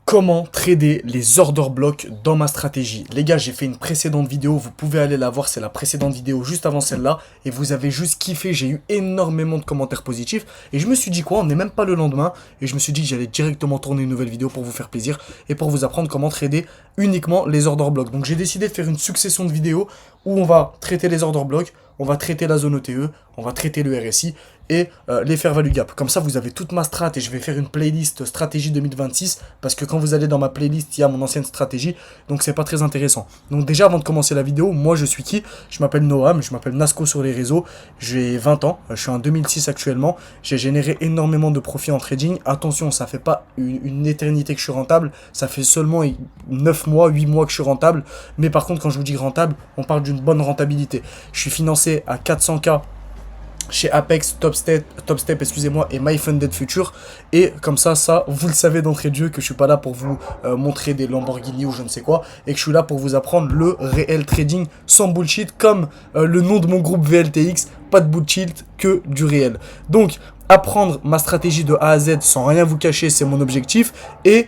Comment trader les order blocks dans ma stratégie. Les gars, j'ai fait une précédente vidéo, vous pouvez aller la voir, c'est la précédente vidéo juste avant celle-là, et vous avez juste kiffé, j'ai eu énormément de commentaires positifs, et je me suis dit quoi, on n'est même pas le lendemain, et je me suis dit que j'allais directement tourner une nouvelle vidéo pour vous faire plaisir, et pour vous apprendre comment trader uniquement les order blocks. Donc j'ai décidé de faire une succession de vidéos où on va traiter les order blocks, on va traiter la zone OTE, on va traiter le RSI et les fair value gap. Comme ça, vous avez toute ma strat et je vais faire une playlist stratégie 2026 parce que quand vous allez dans ma playlist, il y a mon ancienne stratégie, donc c'est pas très intéressant. Donc déjà, avant de commencer la vidéo, moi je suis qui? Je m'appelle Noam, je m'appelle Nasco sur les réseaux, j'ai 20 ans, je suis en 2006 actuellement, j'ai généré énormément de profits en trading. Attention, ça fait pas une éternité que je suis rentable, ça fait seulement 9 mois, 8 mois que je suis rentable, mais par contre, quand je vous dis rentable, on parle d'une bonne rentabilité. Je suis financé à 400K chez Apex, Topstep, excusez-moi, et MyFunded Future. Et comme ça, vous le savez d'entrée de jeu que je suis pas là pour vous montrer des Lamborghini ou je ne sais quoi, et que je suis là pour vous apprendre le réel trading sans bullshit, comme le nom de mon groupe VLTX, pas de bullshit, que du réel. Donc, apprendre ma stratégie de A à Z sans rien vous cacher, c'est mon objectif, et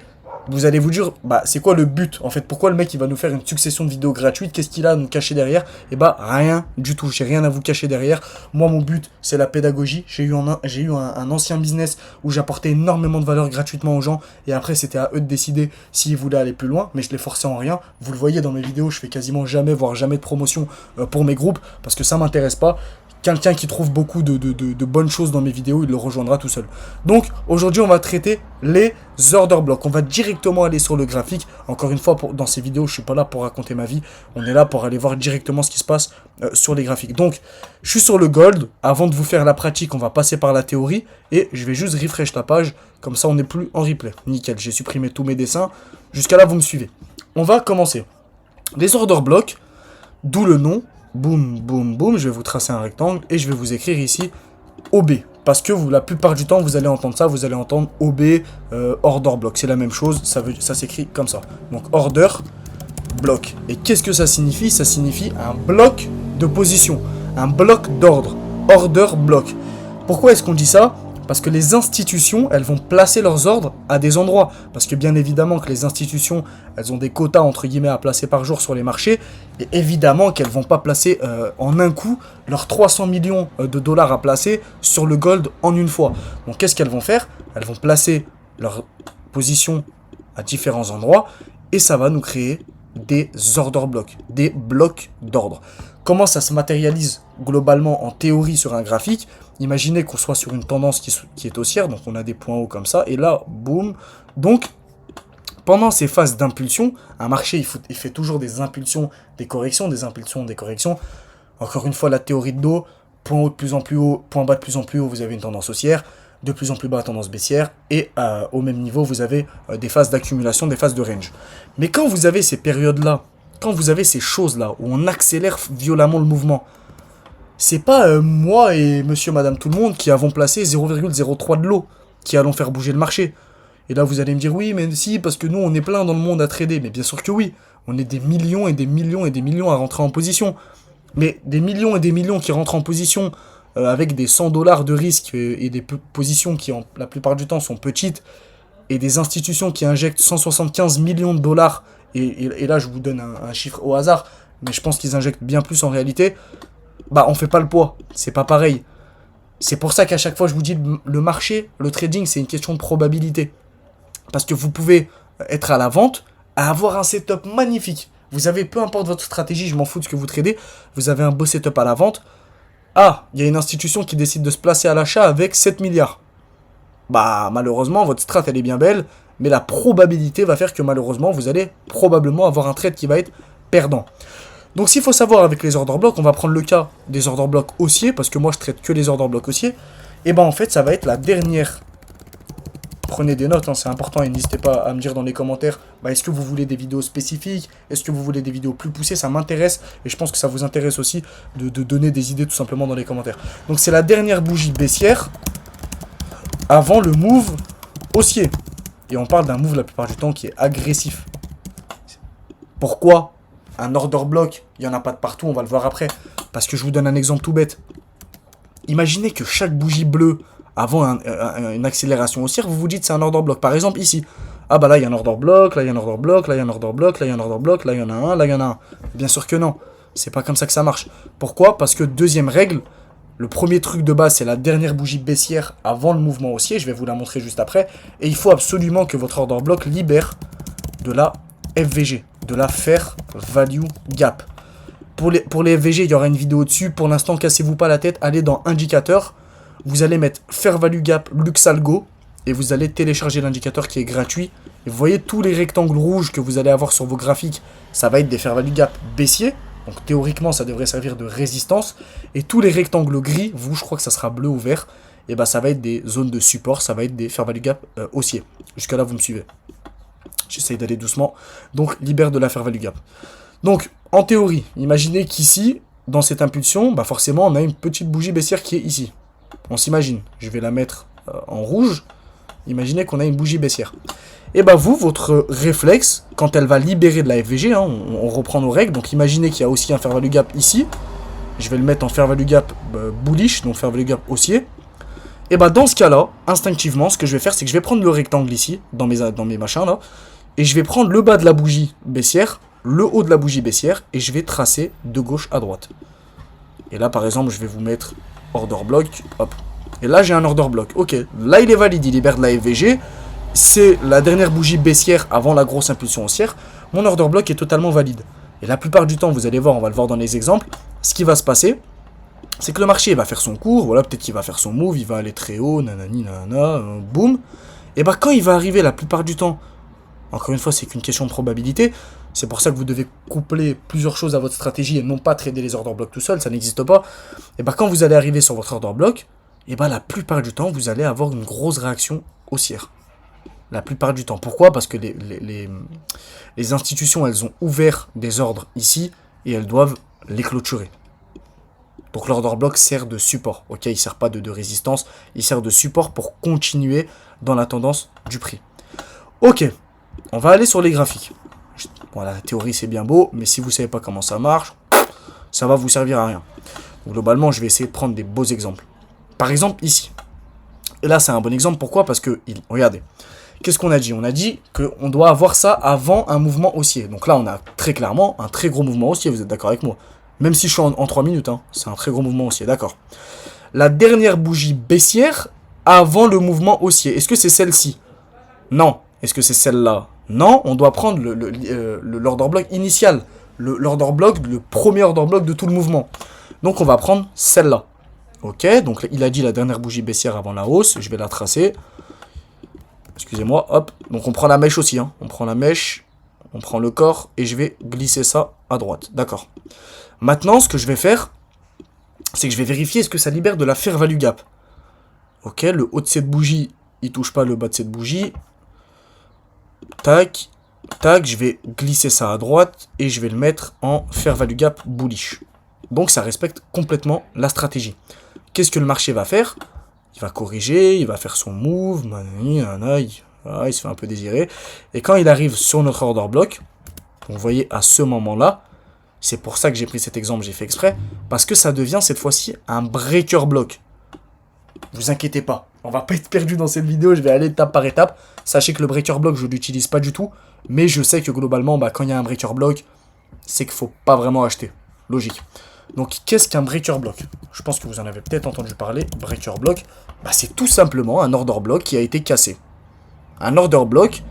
vous allez vous dire, bah c'est quoi le but en fait? Pourquoi le mec il va nous faire une succession de vidéos gratuites? Qu'est-ce qu'il a à nous cacher derrière? Et bah rien du tout, j'ai rien à vous cacher derrière. Moi mon but c'est la pédagogie. J'ai eu un ancien business où j'apportais énormément de valeur gratuitement aux gens et après c'était à eux de décider s'ils voulaient aller plus loin, mais je les forçais en rien. Vous le voyez dans mes vidéos, je fais quasiment jamais, voire jamais de promotion pour mes groupes parce que ça m'intéresse pas. Quelqu'un qui trouve beaucoup de bonnes choses dans mes vidéos, il le rejoindra tout seul. Donc, aujourd'hui, on va traiter les order blocks. On va directement aller sur le graphique. Encore une fois, dans ces vidéos, je ne suis pas là pour raconter ma vie. On est là pour aller voir directement ce qui se passe sur les graphiques. Donc, je suis sur le gold. Avant de vous faire la pratique, on va passer par la théorie. Et je vais juste refresh la page. Comme ça, on n'est plus en replay. Nickel, j'ai supprimé tous mes dessins. Jusqu'à là, vous me suivez. On va commencer. Les order blocks, d'où le nom. Boum, boum, boum, je vais vous tracer un rectangle et je vais vous écrire ici OB. Parce que la plupart du temps, vous allez entendre ça, vous allez entendre OB, order block. C'est la même chose, ça s'écrit comme ça. Donc order block. Et qu'est-ce que ça signifie? Ça signifie un bloc de position, un bloc d'ordre, order block. Pourquoi est-ce qu'on dit ça? Parce que les institutions, elles vont placer leurs ordres à des endroits. Parce que bien évidemment que les institutions, elles ont des quotas entre guillemets à placer par jour sur les marchés. Et évidemment qu'elles ne vont pas placer en un coup leurs 300 millions de dollars à placer sur le gold en une fois. Donc qu'est-ce qu'elles vont faire? Elles vont placer leurs positions à différents endroits. Et ça va nous créer des order blocks, des blocs d'ordre. Comment ça se matérialise globalement en théorie sur un graphique? Imaginez qu'on soit sur une tendance qui est haussière, donc on a des points hauts comme ça, et là, boum. Donc, pendant ces phases d'impulsion, un marché, il fait toujours des impulsions, des corrections, des impulsions, des corrections. Encore une fois, la théorie de dos, point haut de plus en plus haut, point bas de plus en plus haut, vous avez une tendance haussière, de plus en plus bas, tendance baissière, et au même niveau, vous avez des phases d'accumulation, des phases de range. Mais quand vous avez ces périodes-là, quand vous avez ces choses-là, où on accélère violemment le mouvement, c'est pas moi et monsieur, madame, tout le monde qui avons placé 0,03 de l'eau, qui allons faire bouger le marché. Et là, vous allez me dire, oui, mais si, parce que nous, on est plein dans le monde à trader. Mais bien sûr que oui, on est des millions et des millions et des millions à rentrer en position. Mais des millions et des millions qui rentrent en position avec des 100 $ de risque et des positions qui, la plupart du temps, sont petites, et des institutions qui injectent 175 millions de dollars, et là, je vous donne un chiffre au hasard, mais je pense qu'ils injectent bien plus en réalité, bah on fait pas le poids, c'est pas pareil. C'est pour ça qu'à chaque fois je vous dis, le marché, le trading, c'est une question de probabilité. Parce que vous pouvez être à la vente, à avoir un setup magnifique. Vous avez, peu importe votre stratégie, je m'en fous de ce que vous tradez, vous avez un beau setup à la vente. Ah, il y a une institution qui décide de se placer à l'achat avec 7 milliards. Bah malheureusement, votre strat elle est bien belle, mais la probabilité va faire que malheureusement, vous allez probablement avoir un trade qui va être perdant. Donc s'il faut savoir avec les order blocks, on va prendre le cas des order blocks haussiers, parce que moi je traite que les order blocks haussiers, et ben en fait ça va être la dernière. Prenez des notes, hein, c'est important, et n'hésitez pas à me dire dans les commentaires, bah, est-ce que vous voulez des vidéos spécifiques, est-ce que vous voulez des vidéos plus poussées, ça m'intéresse, et je pense que ça vous intéresse aussi de donner des idées tout simplement dans les commentaires. Donc c'est la dernière bougie baissière, avant le move haussier, et on parle d'un move la plupart du temps qui est agressif. Pourquoi un order block, il n'y en a pas de partout, on va le voir après. Parce que je vous donne un exemple tout bête. Imaginez que chaque bougie bleue, avant une accélération haussière, vous vous dites c'est un order block. Par exemple, ici, Ah bah là il y a un order block, là il y a un order block, là il y a un order block, là il y a un order block, là il y en a un, là il y en a un. Bien sûr que non. C'est pas comme ça que ça marche. Pourquoi? Parce que deuxième règle, le premier truc de base c'est la dernière bougie baissière avant le mouvement haussier. Je vais vous la montrer juste après. Et il faut absolument que votre order block libère de la FVG, de la Fair Value Gap. Pour les FVG, il y aura une vidéo dessus. Pour l'instant, cassez-vous pas la tête. Allez dans Indicateur. Vous allez mettre Fair Value Gap Luxalgo. Et vous allez télécharger l'indicateur qui est gratuit. Et vous voyez tous les rectangles rouges que vous allez avoir sur vos graphiques. Ça va être des Fair Value Gap baissiers. Donc théoriquement, ça devrait servir de résistance. Et tous les rectangles gris, vous, je crois que ça sera bleu ou vert. Et bah ça va être des zones de support. Ça va être des Fair Value Gap haussiers. Jusqu'à là, vous me suivez. J'essaye d'aller doucement. Donc, libère de la Fair Value Gap. Donc, en théorie, imaginez qu'ici, dans cette impulsion, bah forcément, on a une petite bougie baissière qui est ici. On s'imagine. Je vais la mettre en rouge. Imaginez qu'on a une bougie baissière. Et bah vous, votre réflexe, quand elle va libérer de la FVG, hein, on reprend nos règles. Donc, imaginez qu'il y a aussi un Fair Value Gap ici. Je vais le mettre en Fair Value Gap bullish, donc Fair Value Gap haussier. Et bah dans ce cas-là, instinctivement, ce que je vais faire, c'est que je vais prendre le rectangle ici, dans mes machins là. Et je vais prendre le bas de la bougie baissière, le haut de la bougie baissière, et je vais tracer de gauche à droite. Et là, par exemple, je vais vous mettre order block, hop. Et là, j'ai un order block. Ok, là, il est valide, il libère de la FVG. C'est la dernière bougie baissière avant la grosse impulsion haussière. Mon order block est totalement valide. Et la plupart du temps, vous allez voir, on va le voir dans les exemples, ce qui va se passer, c'est que le marché va faire son cours, voilà, peut-être qu'il va faire son move, il va aller très haut, nanani, nanana, boum. Et bah, quand il va arriver la plupart du temps, encore une fois, c'est qu'une question de probabilité. C'est pour ça que vous devez coupler plusieurs choses à votre stratégie et non pas trader les order blocks tout seul, ça n'existe pas. Et bah quand vous allez arriver sur votre order block, et bah la plupart du temps, vous allez avoir une grosse réaction haussière. La plupart du temps. Pourquoi? Parce que les institutions, elles ont ouvert des ordres ici et elles doivent les clôturer. Donc l'order block sert de support. Ok, il ne sert pas de résistance, il sert de support pour continuer dans la tendance du prix. Ok. On va aller sur les graphiques. Bon, la théorie, c'est bien beau, mais si vous ne savez pas comment ça marche, ça va vous servir à rien. Donc, globalement, je vais essayer de prendre des beaux exemples. Par exemple, ici. Et là, c'est un bon exemple. Pourquoi? Parce que, regardez, qu'est-ce qu'on a dit? On a dit qu'on doit avoir ça avant un mouvement haussier. Donc là, on a très clairement un très gros mouvement haussier. Vous êtes d'accord avec moi? Même si je suis en 3 minutes, hein, c'est un très gros mouvement haussier, d'accord. La dernière bougie baissière avant le mouvement haussier. Est-ce que c'est celle-ci? Non. Est-ce que c'est celle-là? Non, on doit prendre l'order block initial. L'order block, le premier order block de tout le mouvement. Donc on va prendre celle-là. Ok, donc il a dit la dernière bougie baissière avant la hausse. Je vais la tracer. Excusez-moi, hop. Donc on prend la mèche aussi. Hein. On prend la mèche, on prend le corps et je vais glisser ça à droite. D'accord. Maintenant, ce que je vais faire, c'est que je vais vérifier est-ce que ça libère de la fair value gap. Ok, le haut de cette bougie, il touche pas le bas de cette bougie. Tac, tac, je vais glisser ça à droite et je vais le mettre en fair value gap bullish. Donc ça respecte complètement la stratégie. Qu'est-ce que le marché va faire? Il va corriger, il va faire son move, il se fait un peu désirer. Et quand il arrive sur notre order block, vous voyez à ce moment-là, c'est pour ça que j'ai pris cet exemple, j'ai fait exprès, parce que ça devient cette fois-ci un breaker block. Vous inquiétez pas, on va pas être perdu dans cette vidéo, je vais aller étape par étape. Sachez que le breaker block, je l'utilise pas du tout, mais je sais que globalement, quand il y a un breaker block, c'est qu'il faut pas vraiment acheter. Logique. Donc, qu'est-ce qu'un breaker block? Je pense que vous en avez peut-être entendu parler. Breaker block, c'est tout simplement un order block qui a été cassé. Un order block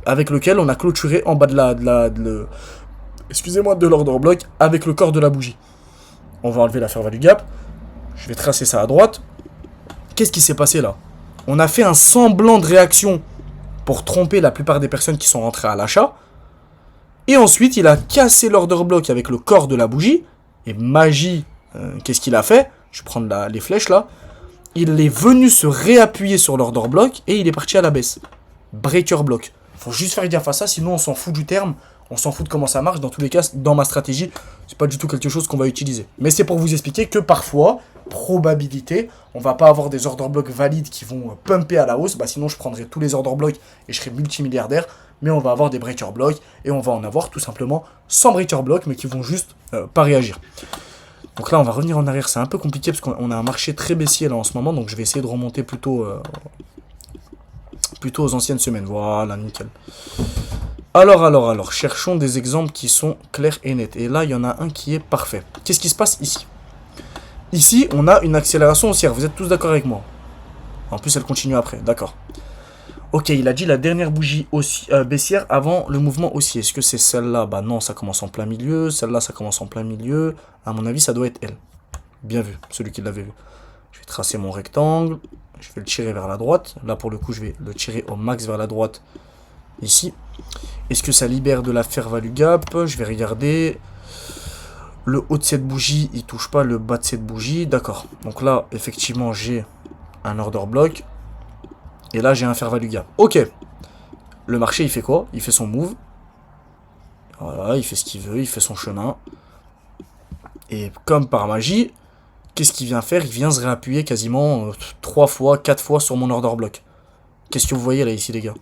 avec lequel on a clôturé en bas de excusez-moi, de l'order block avec le corps de la bougie. On va enlever la fair value gap. Je vais tracer ça à droite. Qu'est-ce qui s'est passé là? On a fait un semblant de réaction pour tromper la plupart des personnes qui sont rentrées à l'achat. Et ensuite, il a cassé l'order block avec le corps de la bougie. Et magie, qu'est-ce qu'il a fait? Je vais prendre les flèches là. Il est venu se réappuyer sur l'order block et il est parti à la baisse. Breaker block. Faut juste faire gaffe à ça, sinon on s'en fout du terme. On s'en fout de comment ça marche. Dans tous les cas, dans ma stratégie, c'est pas du tout quelque chose qu'on va utiliser. Mais c'est pour vous expliquer que parfois, probabilité, on va pas avoir des order blocks valides qui vont pumper à la hausse. Sinon, je prendrais tous les order blocks et je serais multimilliardaire. Mais on va avoir des breaker blocks et on va en avoir tout simplement sans breaker block, mais qui vont juste pas réagir. Donc là, on va revenir en arrière. C'est un peu compliqué parce qu'on a un marché très baissier là en ce moment. Donc je vais essayer de remonter plutôt plutôt aux anciennes semaines. Voilà, nickel. Alors, cherchons des exemples qui sont clairs et nets. Et là, il y en a un qui est parfait. Qu'est-ce qui se passe ici? Ici, on a une accélération haussière. Vous êtes tous d'accord avec moi? En plus, elle continue après. D'accord. Ok, il a dit la dernière bougie baissière avant le mouvement haussier. Est-ce que c'est celle-là? Bah non, ça commence en plein milieu. Celle-là, ça commence en plein milieu. À mon avis, ça doit être elle. Bien vu, celui qui l'avait vu. Je vais tracer mon rectangle. Je vais le tirer vers la droite. Là, pour le coup, je vais le tirer au max vers la droite. Ici. Est-ce que ça libère de la fair value gap? Je vais regarder. Le haut de cette bougie, il touche pas le bas de cette bougie. D'accord. Donc là, effectivement, j'ai un order block. Et là, j'ai un fair value gap. Ok. Le marché, il fait quoi? Il fait son move. Voilà, il fait ce qu'il veut. Il fait son chemin. Et comme par magie, qu'est-ce qu'il vient faire? Il vient se réappuyer quasiment 3 fois, 4 fois sur mon order block. Qu'est-ce que vous voyez là, ici, les gars?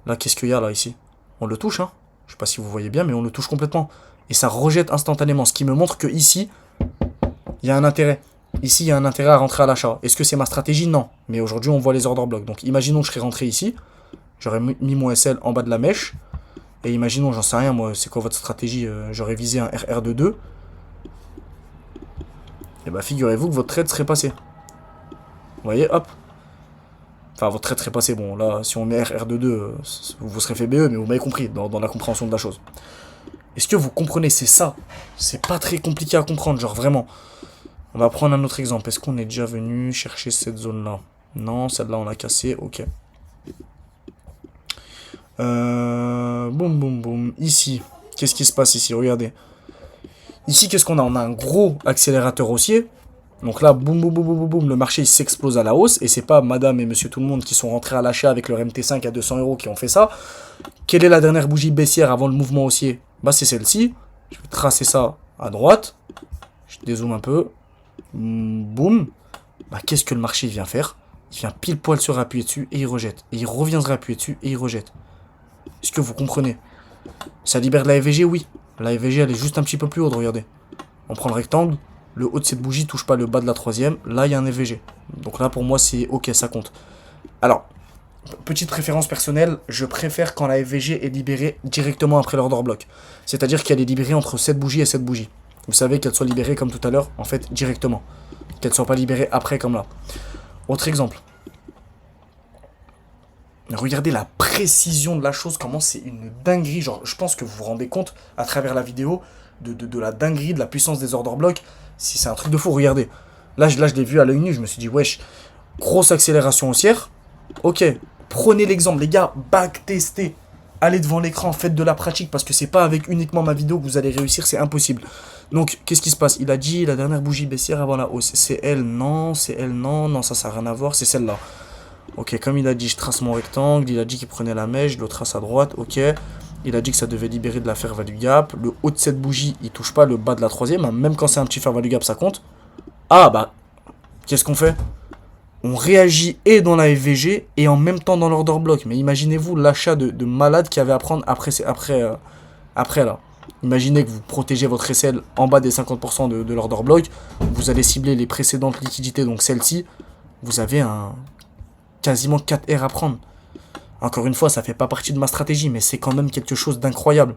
Là, qu'est-ce qu'il y a là, ici? On le touche, hein. Je sais pas si vous voyez bien, mais on le touche complètement. Et ça rejette instantanément. Ce qui me montre que ici, il y a un intérêt. Ici, il y a un intérêt à rentrer à l'achat. Est-ce que c'est ma stratégie? Non. Mais aujourd'hui, on voit les order blocks. Donc, imaginons que je serais rentré ici. J'aurais mis mon SL en bas de la mèche. Et imaginons, j'en sais rien, moi, c'est quoi votre stratégie? J'aurais visé un RR de 2. Et bah, figurez-vous que votre trade serait passé. Vous voyez, hop. Enfin, votre trade serait passé. Bon, là, si on met RR de 2, vous serez fait BE, mais vous m'avez compris dans la compréhension de la chose. Est-ce que vous comprenez? C'est ça. C'est pas très compliqué à comprendre, genre vraiment. On va prendre un autre exemple. Est-ce qu'on est déjà venu chercher cette zone-là? Non, celle-là, on l'a cassée. Ok. Boum, boum, boum. Ici, qu'est-ce qui se passe ici? Regardez. Ici, qu'est-ce qu'on a? On a un gros accélérateur haussier. Donc là, boum, boum, boum, boum, boum, le marché il s'explose à la hausse. Et c'est pas madame et monsieur tout le monde qui sont rentrés à l'achat avec leur MT5 à 200 € qui ont fait ça. Quelle est la dernière bougie baissière avant le mouvement haussier? Bah, c'est celle-ci. Je vais tracer ça à droite. Je dézoome un peu. Boum. Bah, qu'est-ce que le marché vient faire? Il vient pile poil se réappuyer dessus et il rejette. Et il revient se réappuyer dessus et il rejette. Est-ce que vous comprenez? Ça libère de la FVG? Oui. La FVG, elle est juste un petit peu plus haute, regardez. On prend le rectangle. Le haut de cette bougie touche pas le bas de la troisième. Là, il y a un FVG. Donc là, pour moi, c'est ok, ça compte. Alors, petite préférence personnelle, je préfère quand la FVG est libérée directement après l'order block. C'est-à-dire qu'elle est libérée entre cette bougie et cette bougie. Vous savez qu'elle soit libérée comme tout à l'heure, en fait, directement. Qu'elle ne soit pas libérée après comme là. Autre exemple. Regardez la précision de la chose, comment c'est une dinguerie. Genre, je pense que vous vous rendez compte, à travers la vidéo, de la dinguerie, de la puissance des order blocks. Si c'est un truc de fou, regardez. Là, je l'ai vu à l'œil nu, je me suis dit, wesh, grosse accélération haussière. Ok, prenez l'exemple, les gars, backtestez. Allez devant l'écran, faites de la pratique, parce que c'est pas avec uniquement ma vidéo que vous allez réussir, c'est impossible. Donc, qu'est-ce qui se passe? Il a dit la dernière bougie baissière avant la hausse. C'est elle, non, c'est elle, non, non, ça n'a rien à voir, c'est celle-là. Ok, comme il a dit, je trace mon rectangle, il a dit qu'il prenait la mèche, je le trace à droite, ok. Il a dit que ça devait libérer de la fair value gap. Le haut de cette bougie, il touche pas le bas de la troisième, hein, même quand c'est un petit fair value gap, ça compte. Ah, bah, qu'est-ce qu'on fait? On réagit et dans la FVG et en même temps dans l'order block. Mais imaginez-vous l'achat de malade qu'il y avait à prendre après là. Imaginez que vous protégez votre SL en bas des 50% de l'order block. Vous allez cibler les précédentes liquidités, donc celle-ci. Vous avez quasiment 4 R à prendre. Encore une fois, ça fait pas partie de ma stratégie, mais c'est quand même quelque chose d'incroyable.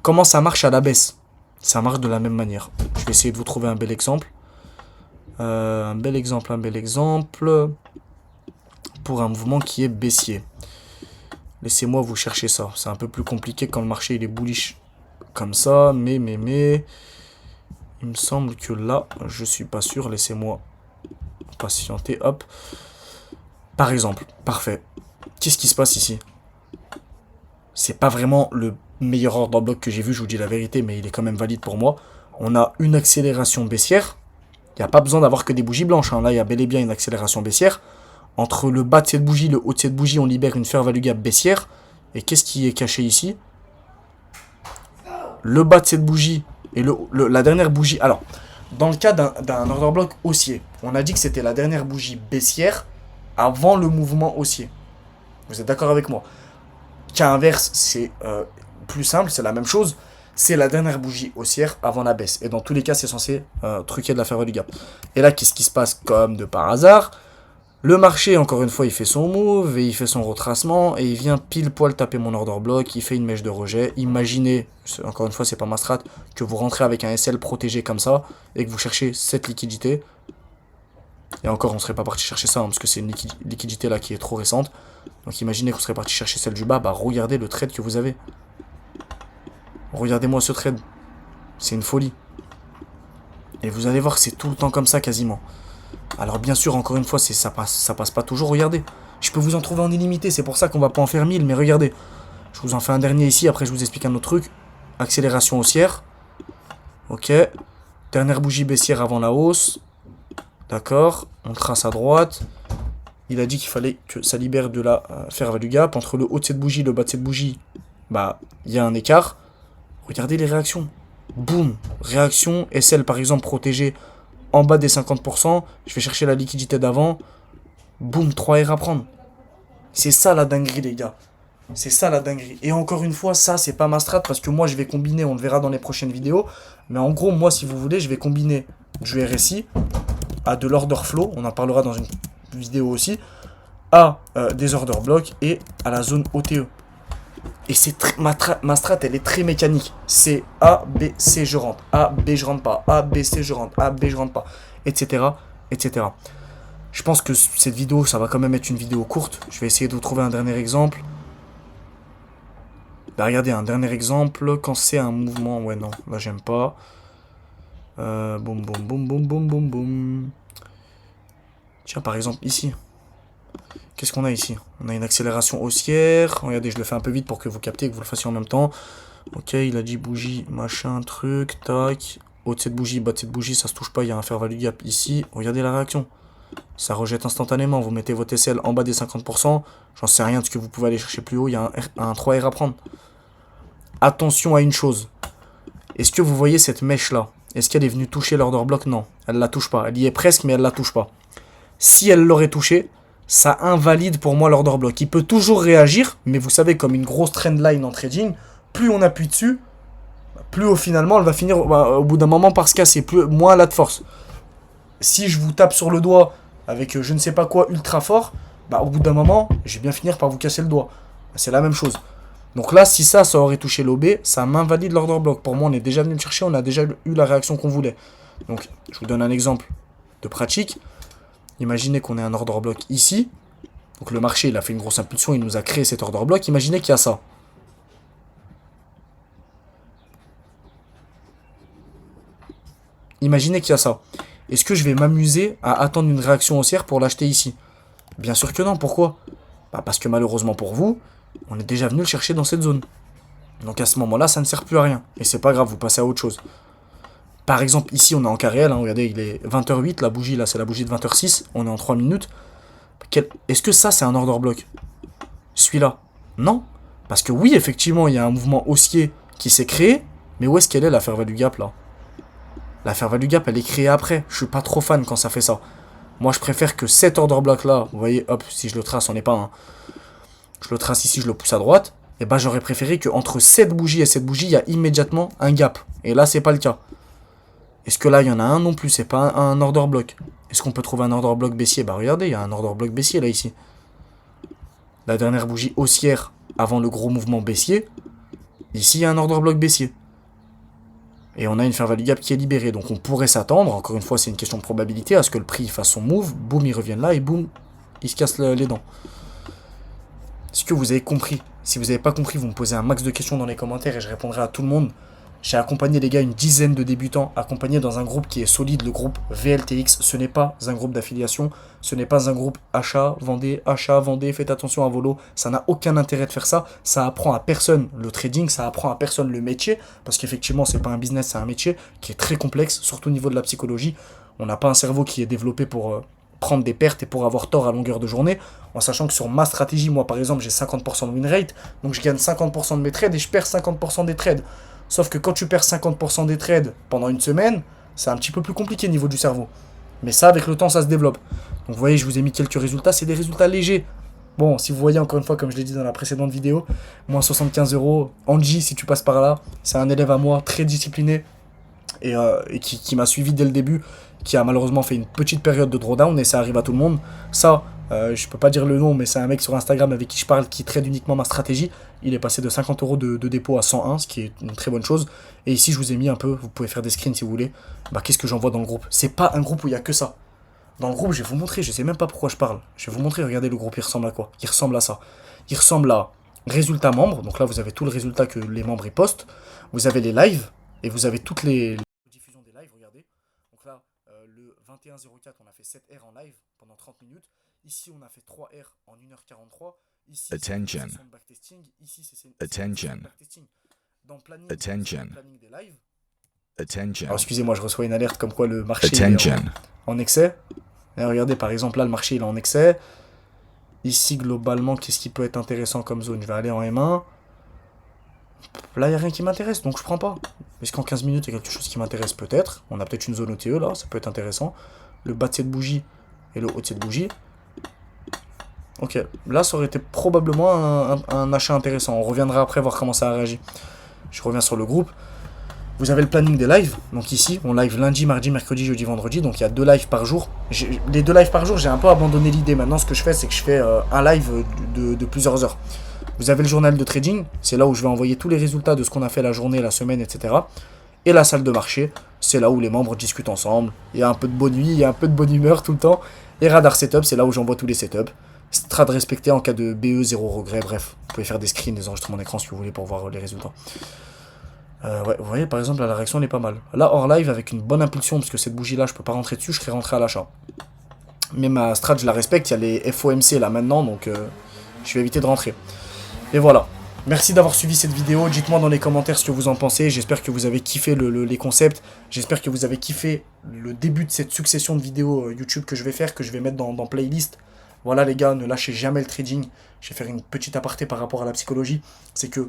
Comment ça marche à la baisse? Ça marche de la même manière. Je vais essayer de vous trouver un bel exemple. Un bel exemple pour un mouvement qui est baissier. Laissez-moi vous chercher ça. C'est un peu plus compliqué quand le marché il est bullish comme ça, mais il me semble que là, je suis pas sûr. Laissez-moi patienter. Hop. Par exemple, parfait. Qu'est-ce qui se passe ici? C'est pas vraiment le meilleur order block que j'ai vu, je vous dis la vérité, mais il est quand même valide pour moi. On a une accélération baissière. Il n'y a pas besoin d'avoir que des bougies blanches. Hein. Là, il y a bel et bien une accélération baissière. Entre le bas de cette bougie et le haut de cette bougie, on libère une fair value gap baissière. Et qu'est-ce qui est caché ici? Le bas de cette bougie et la dernière bougie. Alors, dans le cas d'un order block haussier, on a dit que c'était la dernière bougie baissière avant le mouvement haussier. Vous êtes d'accord avec moi? Cas inverse, c'est plus simple, c'est la même chose. C'est la dernière bougie haussière avant la baisse. Et dans tous les cas, c'est censé truquer de la fair value gap. Et là, qu'est-ce qui se passe comme de par hasard? Le marché, encore une fois, il fait son move et il fait son retracement et il vient pile poil taper mon order block, il fait une mèche de rejet. Imaginez, encore une fois, c'est pas ma strat, que vous rentrez avec un SL protégé comme ça et que vous cherchez cette liquidité. Et encore, on serait pas parti chercher ça, hein, parce que c'est une liquidité là qui est trop récente. Donc imaginez qu'on serait parti chercher celle du bas, bah regardez le trade que vous avez. Regardez-moi ce trade. C'est une folie. Et vous allez voir que c'est tout le temps comme ça quasiment. Alors bien sûr, encore une fois, ça passe pas toujours, regardez. Je peux vous en trouver en illimité, c'est pour ça qu'on va pas en faire 1000, mais regardez. Je vous en fais un dernier ici, après je vous explique un autre truc. Accélération haussière. Ok. Dernière bougie baissière avant la hausse. D'accord. On trace à droite. Il a dit qu'il fallait que ça libère de la fair value gap. Entre le haut de cette bougie et le bas de cette bougie, bah, il y a un écart. Regardez les réactions. Boum. Réaction. SL par exemple protégée en bas des 50%. Je vais chercher la liquidité d'avant. Boum. 3 R à prendre. C'est ça la dinguerie, les gars. C'est ça la dinguerie. Et encore une fois, ça, c'est pas ma strat parce que moi, je vais combiner, on le verra dans les prochaines vidéos. Mais en gros, moi, si vous voulez, je vais combiner du RSI à de l'order flow. On en parlera dans une vidéo aussi. À des order blocks et à la zone OTE. Et c'est ma strat, elle est très mécanique. C'est A, B, C, je rentre. A, B, je rentre pas. A, B, C, je rentre. A, B, je rentre pas. Etc. Etc. Je pense que cette vidéo, ça va quand même être une vidéo courte. Je vais essayer de vous trouver un dernier exemple. Bah, regardez, un dernier exemple. Quand c'est un mouvement... Ouais, non. Là, j'aime pas. Boum, boum, boum, boum, boum, boum, boum. Tiens, par exemple, ici. Qu'est-ce qu'on a ici? On a une accélération haussière. Regardez, je le fais un peu vite pour que vous captez et que vous le fassiez en même temps. Ok, il a dit bougie, machin, truc, tac. Haut de cette bougie, bas de cette bougie, ça se touche pas. Il y a un fair value gap ici. Regardez la réaction. Ça rejette instantanément. Vous mettez votre SL en bas des 50%. J'en sais rien de ce que vous pouvez aller chercher plus haut. Il y a un 3R à prendre. Attention à une chose. Est-ce que vous voyez cette mèche-là? Est-ce qu'elle est venue toucher l'order block? Non, elle la touche pas. Elle y est presque, mais elle la touche pas. Si elle l'aurait touché, ça invalide pour moi l'order block. Il peut toujours réagir, mais vous savez, comme une grosse trendline en trading, plus on appuie dessus, plus finalement elle va finir au bout d'un moment par se casser, moins elle a de force. Si je vous tape sur le doigt avec je ne sais pas quoi ultra fort, bah au bout d'un moment, je vais bien finir par vous casser le doigt. C'est la même chose. Donc là, si ça aurait touché l'OB, ça m'invalide l'order block. Pour moi, on est déjà venu le chercher, on a déjà eu la réaction qu'on voulait. Donc, je vous donne un exemple de pratique. Imaginez qu'on ait un order block ici. Donc le marché, il a fait une grosse impulsion, il nous a créé cet order block. Imaginez qu'il y a ça. Imaginez qu'il y a ça. Est-ce que je vais m'amuser à attendre une réaction haussière pour l'acheter ici? Bien sûr que non. Pourquoi? Bah parce que malheureusement pour vous, on est déjà venu le chercher dans cette zone. Donc à ce moment-là, ça ne sert plus à rien. Et c'est pas grave, vous passez à autre chose. Par exemple, ici, on est en cas réel. Hein, regardez, il est 20h08. La bougie, là, c'est la bougie de 20h06. On est en 3 minutes. Est-ce que ça, c'est un order block? Celui-là? Non. Parce que oui, effectivement, il y a un mouvement haussier qui s'est créé. Mais où est-ce qu'elle est, la fair value gap, là? La fair value gap, elle est créée après. Je suis pas trop fan quand ça fait ça. Moi, je préfère que cet order block-là, vous voyez, hop, si je le trace, on n'est pas un... Je le trace ici, je le pousse à droite. Et ben, j'aurais préféré qu'entre cette bougie et cette bougie, il y a immédiatement un gap. Et là, c'est pas le cas. Est-ce que là, il y en a un non plus? C'est pas un order block. Est-ce qu'on peut trouver un order block baissier? Bah regardez, il y a un order block baissier là, ici. La dernière bougie haussière avant le gros mouvement baissier. Ici, il y a un order block baissier. Et on a une fair value gap qui est libérée. Donc on pourrait s'attendre, encore une fois, c'est une question de probabilité, à ce que le prix fasse son move. Boum, il revienne là et boum, il se casse les dents. Est-ce que vous avez compris? Si vous n'avez pas compris, vous me posez un max de questions dans les commentaires et je répondrai à tout le monde. J'ai accompagné les gars une dizaine de débutants, accompagnés dans un groupe qui est solide, le groupe VLTX. Ce n'est pas un groupe d'affiliation, ce n'est pas un groupe achat, vendez, faites attention à vos lots. Ça n'a aucun intérêt de faire ça. Ça apprend à personne le trading, ça apprend à personne le métier, parce qu'effectivement, c'est pas un business, c'est un métier qui est très complexe, surtout au niveau de la psychologie. On n'a pas un cerveau qui est développé pour prendre des pertes et pour avoir tort à longueur de journée, en sachant que sur ma stratégie, moi par exemple, j'ai 50% de win rate, donc je gagne 50% de mes trades et je perds 50% des trades. Sauf que quand tu perds 50% des trades pendant une semaine, c'est un petit peu plus compliqué au niveau du cerveau. Mais ça, avec le temps, ça se développe. Donc vous voyez, je vous ai mis quelques résultats, c'est des résultats légers. Bon, si vous voyez encore une fois, comme je l'ai dit dans la précédente vidéo, moins 75 €. Angie, si tu passes par là, c'est un élève à moi, très discipliné, et qui m'a suivi dès le début, qui a malheureusement fait une petite période de drawdown, et ça arrive à tout le monde. Ça, Je peux pas dire le nom, mais c'est un mec sur Instagram avec qui je parle qui trade uniquement ma stratégie. Il est passé de 50 euros de dépôt à 101, ce qui est une très bonne chose. Et ici, je vous ai mis un peu, vous pouvez faire des screens si vous voulez. Bah, qu'est-ce que j'envoie dans le groupe? C'est pas un groupe où il y a que ça. Dans le groupe, je vais vous montrer, je sais même pas pourquoi je parle. Je vais vous montrer, regardez le groupe, il ressemble à quoi? Il ressemble à ça. Il ressemble à résultats membres. Donc là, vous avez tout le résultat que les membres y postent. Vous avez les lives et vous avez toutes les diffusions des lives, regardez. Donc là, le 21-04, on a fait 7 R en live pendant 30 minutes. Ici, on a fait 3 R en 1h43. Ici, c'est une session de backtesting. Ici, c'est une session de backtesting. Dans le planning, le planning des lives. Alors, excusez-moi, je reçois une alerte comme quoi le marché est en excès. Et regardez, par exemple, là, le marché il est en excès. Ici, globalement, qu'est-ce qui peut être intéressant comme zone? Je vais aller en M1. Là, il n'y a rien qui m'intéresse, donc je prends pas. Est-ce qu'en 15 minutes, il y a quelque chose qui m'intéresse? Peut-être. On a peut-être une zone OTE, là, ça peut être intéressant. Le bas de cette bougie et le haut de cette bougie. Ok, là, ça aurait été probablement un achat intéressant. On reviendra après voir comment ça a réagi. Je reviens sur le groupe. Vous avez le planning des lives. Donc ici, on live lundi, mardi, mercredi, jeudi, vendredi. Donc il y a 2 lives par jour. Les 2 lives par jour, j'ai un peu abandonné l'idée. Maintenant, ce que je fais, c'est que je fais un live de plusieurs heures. Vous avez le journal de trading. C'est là où je vais envoyer tous les résultats de ce qu'on a fait la journée, la semaine, etc. Et la salle de marché, c'est là où les membres discutent ensemble. Il y a un peu de bonne nuit, il y a un peu de bonne humeur tout le temps. Et radar setup, c'est là où j'envoie tous les setups. Strat respecté en cas de BE, zéro regret. Bref, vous pouvez faire des screens, des enregistrements d'écran si vous voulez pour voir les résultats. Ouais, vous voyez, par exemple, là, la réaction n'est pas mal. Là, hors live, avec une bonne impulsion, parce que cette bougie-là, je peux pas rentrer dessus, je serais rentré à l'achat. Mais ma strat, je la respecte, il y a les FOMC là maintenant, donc je vais éviter de rentrer. Et voilà. Merci d'avoir suivi cette vidéo. Dites-moi dans les commentaires ce que vous en pensez. J'espère que vous avez kiffé les concepts. J'espère que vous avez kiffé le début de cette succession de vidéos YouTube que je vais faire, que je vais mettre dans playlist. Voilà les gars, ne lâchez jamais le trading. Je vais faire une petite aparté par rapport à la psychologie. C'est que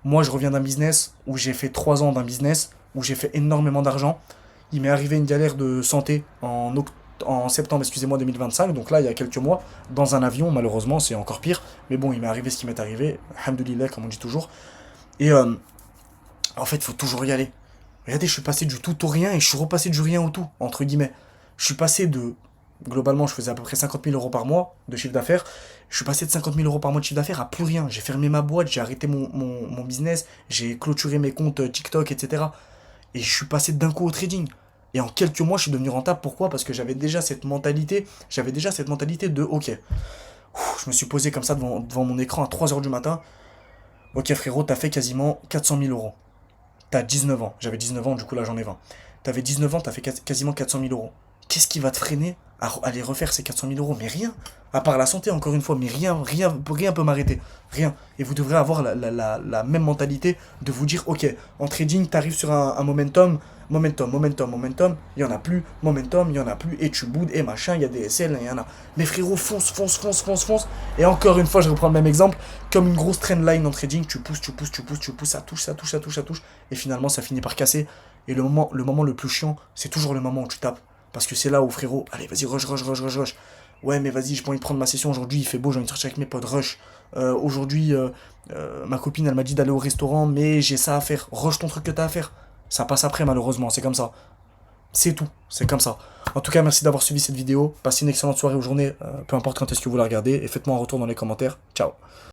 moi, je reviens d'un business où j'ai fait 3 ans d'un business, où j'ai fait énormément d'argent. Il m'est arrivé une galère de santé en septembre, excusez-moi, 2025. Donc là, il y a quelques mois, dans un avion, malheureusement, c'est encore pire. Mais bon, il m'est arrivé ce qui m'est arrivé. Alhamdoulilah, comme on dit toujours. Et en fait, il faut toujours y aller. Regardez, je suis passé du tout au rien et je suis repassé du rien au tout, entre guillemets. Je suis passé de... Globalement, je faisais à peu près 50 000 euros par mois de chiffre d'affaires. Je suis passé de 50 000 euros par mois de chiffre d'affaires à plus rien. J'ai fermé ma boîte, j'ai arrêté mon business, j'ai clôturé mes comptes TikTok, etc. Et je suis passé d'un coup au trading. Et en quelques mois, je suis devenu rentable. Pourquoi? Parce que j'avais déjà cette mentalité. De ok. Je me suis posé comme ça devant mon écran à 3 heures du matin. Ok frérot, t'as fait quasiment 400 000 euros. T'as 19 ans. J'avais 19 ans, du coup là j'en ai 20. T'avais 19 ans, t'as fait quasiment 400 000 euros. Qu'est-ce qui va te freiner à aller refaire ces 400 000 euros? Mais rien. À part la santé, encore une fois. Mais rien peut m'arrêter. Rien. Et vous devrez avoir la même mentalité de vous dire, ok, en trading, t'arrives sur un momentum. Momentum. Il y en a plus. Momentum, il y en a plus. Et tu boudes, et machin, il y a des SL, il y en a. Mais frérot, fonce. Et encore une fois, je reprends le même exemple. Comme une grosse trendline en trading, tu pousses, ça touche. Et finalement, ça finit par casser. Et le moment le plus chiant, c'est toujours le moment où tu tapes. Parce que c'est là où, frérot, allez, vas-y, rush. Ouais, mais vas-y, j'ai pas envie de prendre ma session aujourd'hui, il fait beau, j'ai envie de sortir avec mes potes, rush. Aujourd'hui, ma copine, elle m'a dit d'aller au restaurant, mais j'ai ça à faire. Rush ton truc que t'as à faire. Ça passe après, malheureusement, c'est comme ça. C'est tout, c'est comme ça. En tout cas, merci d'avoir suivi cette vidéo. Passez une excellente soirée ou journée, peu importe quand est-ce que vous la regardez, et faites-moi un retour dans les commentaires. Ciao.